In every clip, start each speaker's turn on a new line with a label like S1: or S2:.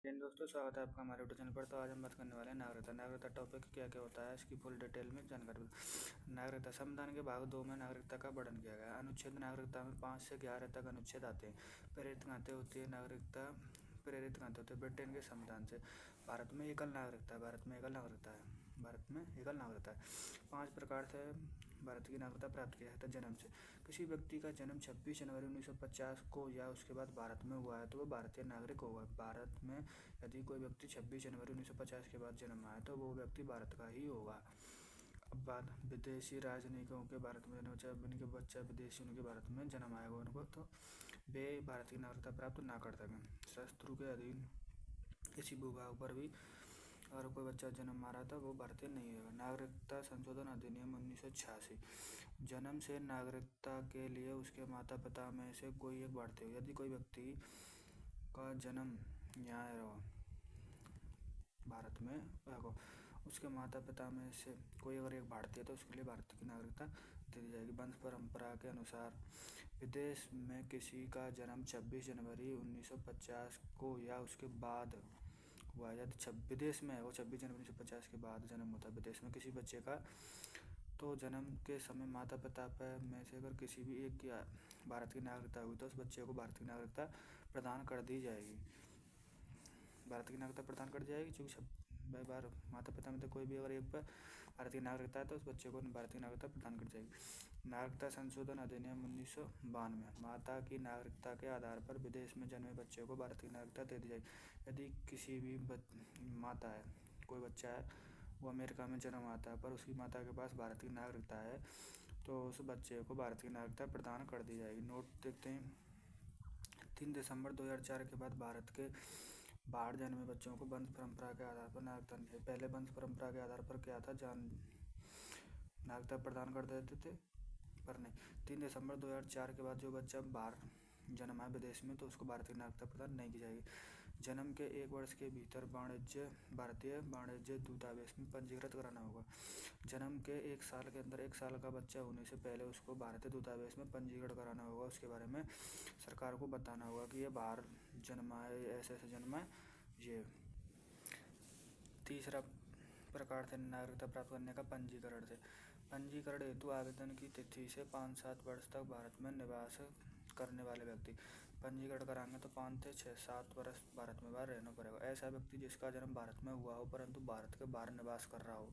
S1: जिन दोस्तों, स्वागत है आपका हमारे यूट्यूब चैनल पर। तो आज हम बात करने वाले हैं नागरिकता। नागरिकता टॉपिक क्या क्या होता है, इसकी फुल डिटेल में जानकारी। नागरिकता संविधान के भाग 2 में नागरिकता का वर्णन किया गया है। अनुच्छेद नागरिकता में 5 से 11 तक अनुच्छेद आते हैं। प्रेरित गाते होती है नागरिकता। प्रेरित गाते होते हैं ब्रिटेन के संविधान से। भारत में एकल नागरिकता है। भारत में एकल नागरिकता है। भारत में एकल नागरिकता है। 5 प्रकार से भारत की नागरिकता प्राप्त किया जाता है। जन्म से किसी व्यक्ति का जन्म 26 जनवरी 1950 को या उसके बाद भारत में हुआ है तो वह भारतीय नागरिक होगा। भारत में यदि कोई व्यक्ति 26 जनवरी 1950 के बाद जन्मा है तो वो व्यक्ति भारत का ही होगा। अब बात विदेशी राजनयिकों के भारत में जन्म, चाहे उनके बच्चा विदेशी उनके भारत में जन्म आएगा उनको, तो वे भारत की नागरिकता प्राप्त ना कर सकें। शस्त्रों के अधीन किसी भूभाग पर भी अगर कोई बच्चा जन्म मारा था वो भारतीय नहीं होगा। नागरिकता संशोधन अधिनियम 1986। जन्म से नागरिकता के लिए उसके माता पिता में से कोई एक भारतीय हो। यदि कोई व्यक्ति का जन्म यहाँ भारत में हो, उसके माता पिता में से कोई अगर एक भारतीय है तो उसके लिए भारत की नागरिकता दे दी जाएगी। वंश परंपरा के अनुसार विदेश में किसी का जन्म 26 जनवरी 1950 को या उसके बाद हुआ, यदि विदेश में है वो 26 जनवरी 1950 के बाद जन्म होता है विदेश में किसी बच्चे का, तो जन्म के समय माता पिता में से अगर किसी भी एक की भारत की नागरिकता हुई तो उस बच्चे को भारत की नागरिकता प्रदान कर दी जाएगी। भारत की नागरिकता प्रदान कर दी जाएगी, क्योंकि बार माता पिता में तो कोई भी अगर एक पर भारत की नागरिकता है तो उस बच्चे को भारत की नागरिकता प्रदान कर दी जाएगी। नागरिकता संशोधन अधिनियम 1992। माता की नागरिकता के आधार पर विदेश में जन्मे बच्चे को भारत की नागरिकता दे दी जाएगी। यदि किसी भी माता है, कोई बच्चा है, वो अमेरिका में जन्म आता है पर उसकी माता के पास भारत की नागरिकता है तो उस बच्चे को भारत की नागरिकता प्रदान कर दी जाएगी। नोट देखते हैं। 3 दिसंबर 2004 के बाद भारत के बाहर जन्मे बच्चों को वंश परंपरा के आधार पर नागरिकता नहीं है। पहले वंश परंपरा के आधार पर क्या था, नागरिकता प्रदान कर देते थे, पर नहीं। 3 दिसंबर 2004 के बाद जो बच्चा बाहर जन्मा है विदेश में तो उसको भारतीय नागरिकता प्रदान नहीं की जाएगी। जन्म के 1 वर्ष के भीतर भारतीय वाणिज्य दूतावास में पंजीकृत कराना होगा। जन्म के 1 साल के अंदर 1 साल का बच्चा होने से पहले उसको भारतीय दूतावास में पंजीकृत कराना होगा। उसके बारे में सरकार को बताना होगा कि ये बाहर जन्मा है, ऐसे ऐसे जन्मा है ये। तीसरा प्रकार से नागरिकता प्राप्त करने का पंजीकरण से। पंजीकरण हेतु आवेदन की तिथि से 5-7 वर्ष तक भारत में निवास करने वाले व्यक्ति पंजीकरण कराएंगे तो 5 से 6-7 वर्ष भारत में बाहर रहना पड़ेगा। ऐसा व्यक्ति जिसका जन्म भारत में हुआ हो परंतु भारत के बाहर निवास कर रहा हो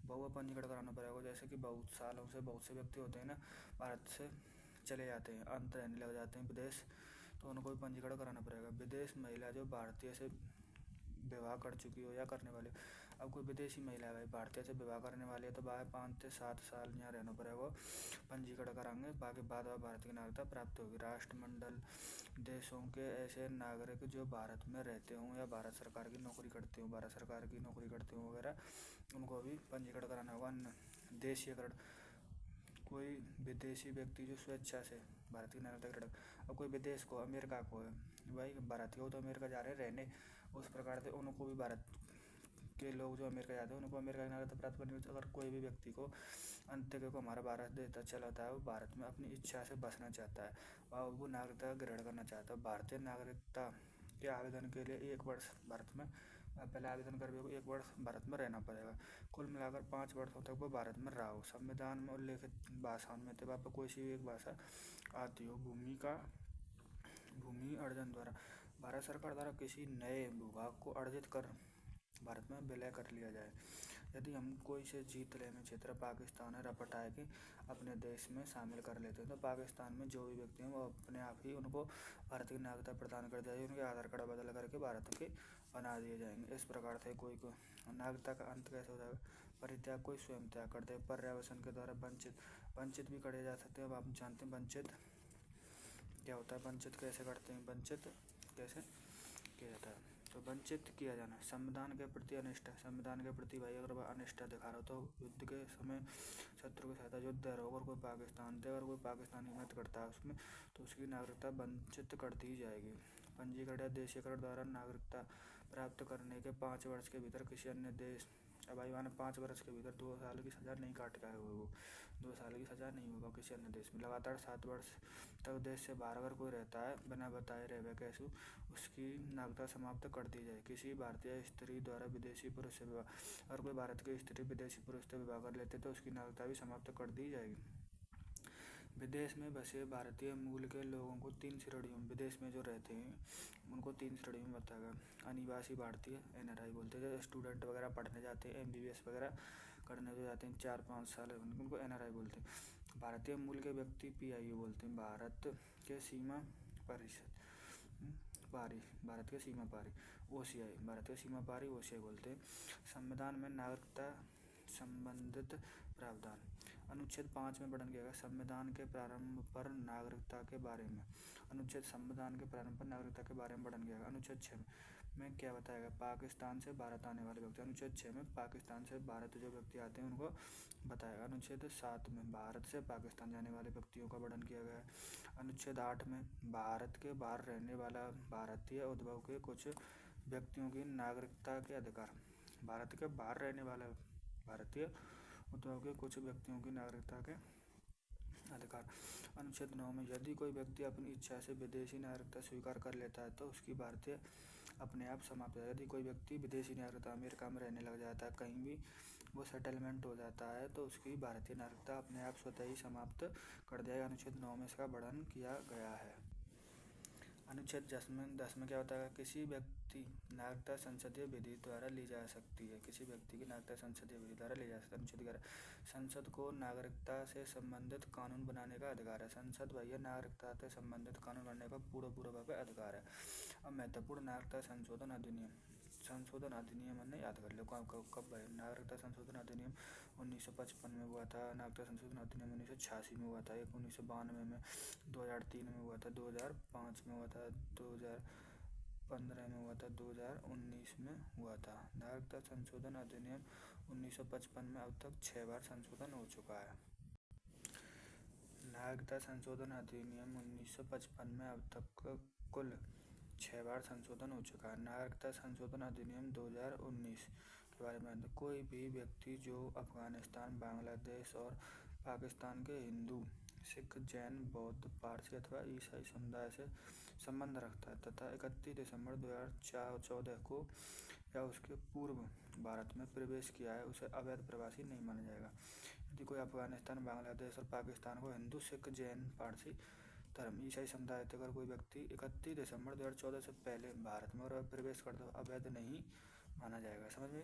S1: वह पंजीकरण कराना पड़ेगा। जैसे कि बहुत सालों से बहुत से व्यक्ति होते हैं ना, भारत से चले जाते हैं, अंत रहने लग जाते हैं विदेश, तो उनको भी पंजीकरण कराना पड़ेगा। विदेश महिला जो भारतीय से विवाह कर चुकी हो या करने वाले, अब कोई विदेशी महिला है भारतीय से विवाह करने वाली है तो वह 5 से 7 साल यहाँ रहना पड़ेगा, पंजीकरण कराएंगे, बाकी बाद वह भारत की नागरिकता प्राप्त होगी। राष्ट्रमंडल देशों के ऐसे नागरिक जो भारत में रहते हों या भारत सरकार की नौकरी करते हों, भारत सरकार की नौकरी करते हों वगैरह, उनको भी पंजीकरण कराना होगा। देशीयकरण, कोई विदेशी व्यक्ति जो स्वेच्छा से भारत की नागरिकता, अब कोई विदेश को अमेरिका को है, भाई भारतीय हो तो अमेरिका जा रहे हैं रहने, उस प्रकार से उनको भी भारत के लोग जो अमेरिका जाते हैं उनको अमेरिका की नागरिकता प्राप्त करनी होती है। अगर कोई भी व्यक्ति को अंतर्गत को हमारा भारत देता चलाता है, वो भारत में अपनी इच्छा से बसना चाहता है और वो नागरिकता ग्रहण करना चाहता है, भारतीय नागरिकता के आवेदन के लिए 1 वर्ष भारत में पहले आवेदन करने को 1 वर्ष भारत में रहना पड़ेगा। कुल मिलाकर 5 वर्षों तक वो भारत में रहा हो। संविधान में उल्लेखित भाषाओं में से वहाँ पर कोई सी एक भाषा आती हो। भूमि अर्जन द्वारा, भारत सरकार द्वारा किसी नए भूभाग को अर्जित कर भारत में विलय कर लिया जाए। यदि हम कोई से जीत लेने क्षेत्र पाकिस्तान है रपट आए कि अपने देश में शामिल कर लेते हैं तो पाकिस्तान में जो भी व्यक्ति हैं वो अपने आप ही उनको भारत की नागरिकता प्रदान कर जाएगी। उनके आधार कार्ड बदल करके भारत के बना दिए जाएंगे। इस प्रकार से कोई को नागरिकता का अंत कैसे हो जाएगा, परित्याग कोई स्वयं त्याग करते हैं, पर्यवसन के द्वारा वंचित भी करे जा सकते हैं। अब आप जानते हैं वंचित क्या होता है, वंचित कैसे करते हैं, वंचित कैसे किया जाता है। तो वंचित किया जाना, संविधान के प्रति अनिष्ठा, संविधान के प्रति भाई अगर वह अनिष्ठा दिखा रहा हो तो युद्ध के समय शत्रु के साथ युद्ध रहो, अगर कोई पाकिस्तान थे, अगर कोई पाकिस्तानी मत करता है उसमें तो उसकी नागरिकता वंचित कर दी जाएगी। पंजीकरण या देशीयकरण द्वारा नागरिकता प्राप्त करने के 5 वर्ष के भीतर किसी अन्य देश अब भाई माने 5 वर्ष के भीतर 2 साल की सज़ा नहीं काट का है वो 2 साल की सज़ा नहीं होगा किसी अन्य देश में। लगातार 7 वर्ष तक देश से बाहर अगर कोई रहता है बिना बताए रहे कैसे उसकी नागरिकता समाप्त कर दी जाए। किसी भारतीय स्त्री द्वारा विदेशी पुरुष से विवाह, अगर कोई भारत की स्त्री विदेशी पुरुष से विवाह कर लेते तो उसकी नागरिकता भी समाप्त कर दी जाएगी। विदेश में बसे भारतीय मूल के लोगों को 3 श्रेणियों में, विदेश में जो रहते हैं उनको 3 श्रेणियों में बताया गया। अनिवासी भारतीय NRI बोलते हैं, जो स्टूडेंट वगैरह पढ़ने जाते हैं MBBS वगैरह करने जो जाते हैं 4-5 साल उनको NRI बोलते हैं। भारतीय मूल के व्यक्ति PIO बोलते हैं, भारत के सीमा परिषद पारी, भारत के सीमा पारी OCI, भारत के सीमा पारी OCI बोलते हैं। संविधान में नागरिकता संबंधित प्रावधान, अनुच्छेद 5 में वर्णन किया गया संविधान के प्रारंभ पर नागरिकता के बारे में, संविधान के प्रारंभ पर नागरिकता के बारे में वर्णन किया गया। अनुच्छेद 6 में क्या बताया गया, पाकिस्तान से भारत आने वाले व्यक्ति, अनुच्छेद 6 में पाकिस्तान से भारत जो व्यक्ति आते हैं उनको बताया। अनुच्छेद 7 में भारत से पाकिस्तान जाने वाले व्यक्तियों का वर्णन किया गया है। अनुच्छेद 8 में भारत के बाहर रहने वाला भारतीय उद्भव के कुछ व्यक्तियों की नागरिकता के अधिकार, भारत के बाहर रहने वाला भारतीय उद्भव के कुछ व्यक्तियों की नागरिकता के अधिकार। अनुच्छेद 9 में यदि कोई व्यक्ति अपनी इच्छा से विदेशी नागरिकता स्वीकार कर लेता है तो उसकी भारतीय अपने आप समाप्त हो जाए। यदि कोई व्यक्ति विदेशी नागरिकता अमेरिका में रहने लग जाता है, कहीं भी वो सेटलमेंट हो जाता है तो उसकी भारतीय नागरिकता अपने आप स्वतः ही समाप्त कर दिया। अनुच्छेद 9 में इसका वर्णन किया गया है। अनुच्छेद 10 में क्या होता है, किसी व्यक्ति नागरिकता संसदीय विधि द्वारा ली जा सकती है, किसी व्यक्ति की नागरिकता संसदीय विधि द्वारा ली जा सकती है। अनुच्छेद 11 संसद को नागरिकता से संबंधित कानून बनाने का अधिकार है। संसद भैया नागरिकता से संबंधित कानून बनाने का पूर्वक अधिकार है। अब महत्वपूर्ण नागरिकता संशोधन अधिनियम ने याद कर लो कब भाई, नागरिकता संशोधन अधिनियम 1955 में हुआ था, नागरिकता संशोधन अधिनियम 1986 में हुआ था, एक 1992 में, 2003 में हुआ था, 2005 में हुआ था, 2015 में हुआ था, 2019 में हुआ था। नागरिकता संशोधन अधिनियम 1955 में अब तक 6 बार संशोधन हो चुका है। नागरिकता संशोधन अधिनियम 1955 में अब तक कुल 6 बार संशोधन हो चुका है। नागरिकता संशोधन अधिनियम 2019 के बारे में, कोई भी व्यक्ति जो अफगानिस्तान, बांग्लादेश और पाकिस्तान के हिंदू, सिख, जैन, बौद्ध, पारसी अथवा ईसाई समुदाय से संबंध रखता है तथा 31 दिसंबर 2014 को या उसके पूर्व भारत में प्रवेश किया है, उसे अवैध प्रवासी नहीं माना जाएगा। यदि कोई अफगानिस्तान, बांग्लादेश और पाकिस्तान को हिंदू, सिख, जैन, पारसी धर्म, ईसाई समुदाय से अगर कोई व्यक्ति 31 दिसंबर 2014 से पहले भारत में और प्रवेश कर दो, अवैध नहीं माना जाएगा। समझ में?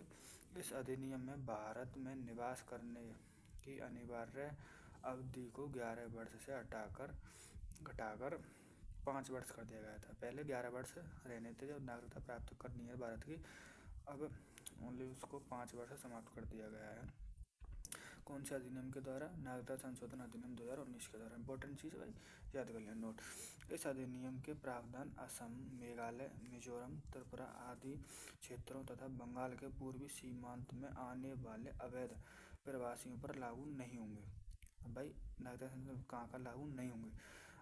S1: इस अधिनियम में भारत में निवास करने की अनिवार्य अवधि को 11 वर्ष से घटाकर 5 वर्ष कर दिया गया था। पहले 11 वर्ष रहने थे जब नागरिकता प्राप्त करनी है भारत की, अब ओनली उसको 5 वर्ष समाप्त कर दिया गया है। कौन से अधिनियम के द्वारा? नागरिकता संशोधन अधिनियम 2019 के द्वारा। इंपॉर्टेंट चीज़ भाई याद कर लें, नोट। इस अधिनियम के प्रावधान असम, मेघालय, मिजोरम, त्रिपुरा आदि क्षेत्रों तथा बंगाल के पूर्वी सीमांत में आने वाले अवैध प्रवासियों पर लागू नहीं होंगे। अब भाई नागरिकता संशोधन कहाँ का लागू नहीं होंगे?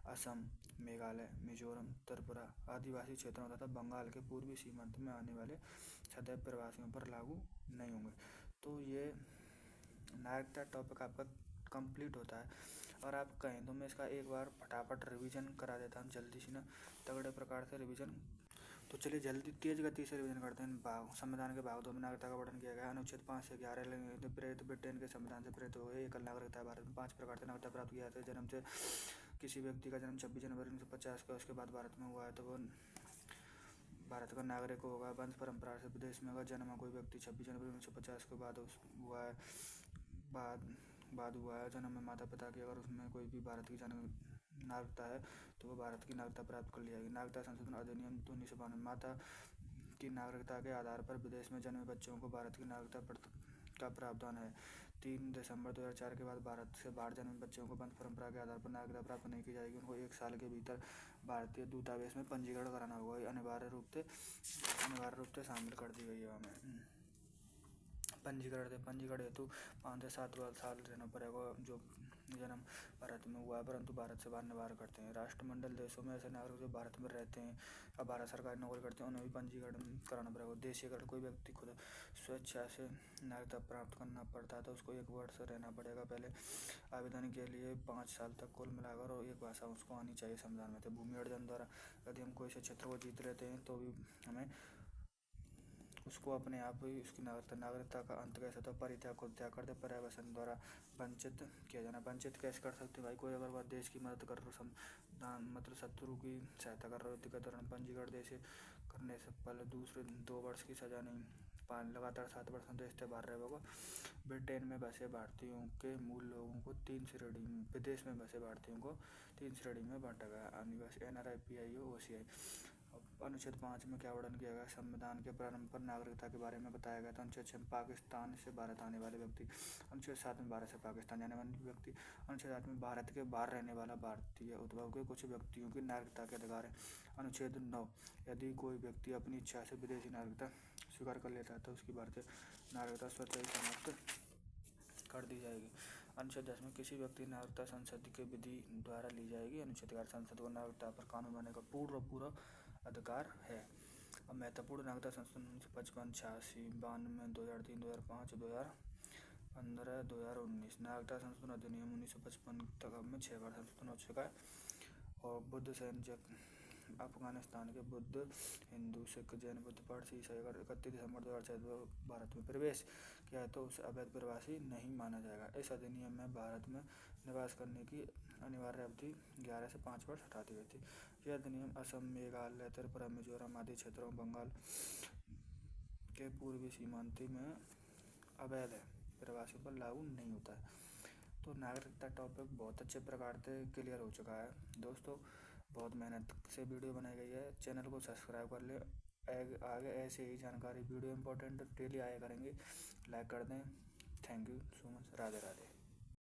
S1: असम, मेघालय, मिजोरम, त्रिपुरा आदिवासी क्षेत्रों तथा बंगाल के पूर्वी सीमांत में आने वाले सदैव प्रवासियों पर लागू नहीं होंगे। तो ये नागरिकता टॉपिक आपका कंप्लीट होता है। और आप कहें तो मैं इसका एक बार फटाफट रिवीजन करा देता हूँ जल्दी से ना, तगड़े प्रकार से रिवीजन। तो चलिए जल्दी तेज गति से रिवीजन करते हैं। संविधान के भाग 2 में नागरिकता का वर्णन किया गया। अनुच्छेद 5 से 11 प्रेरित ब्रिटेन के संविधान से प्रेरित हुए एकल नागरिकता है। भारत में 5 प्रकार से नागरिकता प्राप्त किया जाता है। जन्म से, किसी व्यक्ति का जन्म 26 जनवरी 1950 का उसके बाद भारत में हुआ है तो वो भारत का नागरिक होगा। वंश परंपरा से विदेश में अगर जन्मा कोई व्यक्ति 26 जनवरी 1950 के बाद हुआ है, बाद हुआ है जन्म में माता पिता की, अगर उसमें कोई भी भारत की जन्म नागरिकता है तो वो भारत की नागरिकता प्राप्त कर लिया जाएगी। नागरिकता संशोधन अधिनियम 1992, माता की नागरिकता के आधार पर विदेश में जन्मे बच्चों को भारत की नागरिकता का प्रावधान है। 3 दिसंबर 2004 के बाद भारत से बाहर जन्मे बच्चों को वंश परंपरा के आधार पर नागरिकता प्राप्त नहीं की जाएगी। उनको 1 साल के भीतर भारतीय दूतावास में पंजीकरण कराना होगा। अनिवार्य रूप से शामिल कर दी गई है हमें। पंजीकरण हेतु 5 से 7 साल रहना पड़ेगा। जो जन्म भारत में हुआ है परंतु भारत से बाहर निवास करते हैं। राष्ट्रमंडल देशों में ऐसे नागरिक जो भारत में रहते हैं और भारत सरकारी नौकरी करते हैं उन्हें भी पंजीकरण कराना पड़ेगा। देशीकरण, कोई व्यक्ति खुद स्वेच्छा से नागरिकता प्राप्त करना पड़ता है तो उसको 1 वर्ष रहना पड़ेगा पहले। आवेदन के लिए 5 साल तक कुल मिलाकर और एक भाषा उसको आनी चाहिए संविधान में। तो भूमि अर्जन द्वारा यदि हम कोई से क्षेत्र को जीत लेते हैं तो भी हमें उसको अपने आप ही उसकी नागरिकता का अंत कैसे तो परित्याग को त्याग कर दे। पर्यवसन द्वारा वंचित किया जाना, वंचित कैसे कर सकते भाई? कोई अगर वह देश की मदद कर मतलब शत्रु की सहायता कर रहे हो के दौरान पंजीकरण देश करने से पहले दूसरे 2 वर्ष की सजा नहीं, लगातार 7 वर्ष देश से बाहर रहे होगा। ब्रिटेन में बसे भारतीयों के मूल लोगों को 3 श्रेणी में, विदेश में बसे भारतीयों को 3 श्रेणी में बांटा गया। अनिवासी, NRI, PIO, OCI। अनुच्छेद 5 में क्या वर्णन किया गया? संविधान के प्रारंभ पर नागरिकता के बारे में बताया गया था। अनुच्छेद 6 में पाकिस्तान से भारत आने वाले व्यक्ति। अनुच्छेद 7 में भारत से पाकिस्तान जाने वाले व्यक्ति। अनुच्छेद 8 में भारत के बाहर रहने वाला भारतीय उद्भव के कुछ व्यक्तियों की नागरिकता के अधिकार है। अनुच्छेद 9, यदि कोई व्यक्ति अपनी इच्छा से विदेशी नागरिकता स्वीकार कर लेता है तो उसकी भारतीय नागरिकता स्वतः ही समाप्त कर दी जाएगी। अनुच्छेद 10 में किसी व्यक्ति नागरिकता संसद की विधि द्वारा ली जाएगी। अनुच्छेद 11, संसद को नागरिकता पर कानून बनाने का पूरा अधिकार है। अब महत्वपूर्ण नागरिकता संशोधन 1955, 86, 92, 2003, 2005, 2015, 2019। नागरिकता संशोधन अधिनियम 1955 तक में 6 बार संशोधन हो चुका है। और बुद्ध सैनिक अफगानिस्तान के बुद्ध, हिंदू, सिख, जैन, बुद्ध, पारसी, ईसाई अगर 31 दिसंबर 2004 भारत में प्रवेश किया है तो उसे अवैध प्रवासी नहीं माना जाएगा। इस अधिनियम में भारत में निवास करने की अनिवार्य अवधि 11 से 5 वर्ष हटा दी गई थी। यह अधिनियम असम, मेघालय, त्रिपुरा, मिजोरम आदि क्षेत्रों में बंगाल के पूर्वी सीमांत में अवैध प्रवासियों पर लागू नहीं होता है। तो नागरिकता टॉपिक बहुत अच्छे प्रकार से क्लियर हो चुका है दोस्तों। बहुत मेहनत से वीडियो बनाई गई है। चैनल को सब्सक्राइब कर ले। आगे ऐसे ही जानकारी वीडियो इंपॉर्टेंट डेली आया करेंगे। लाइक कर दें। Thank you so much. Radhe Radhe.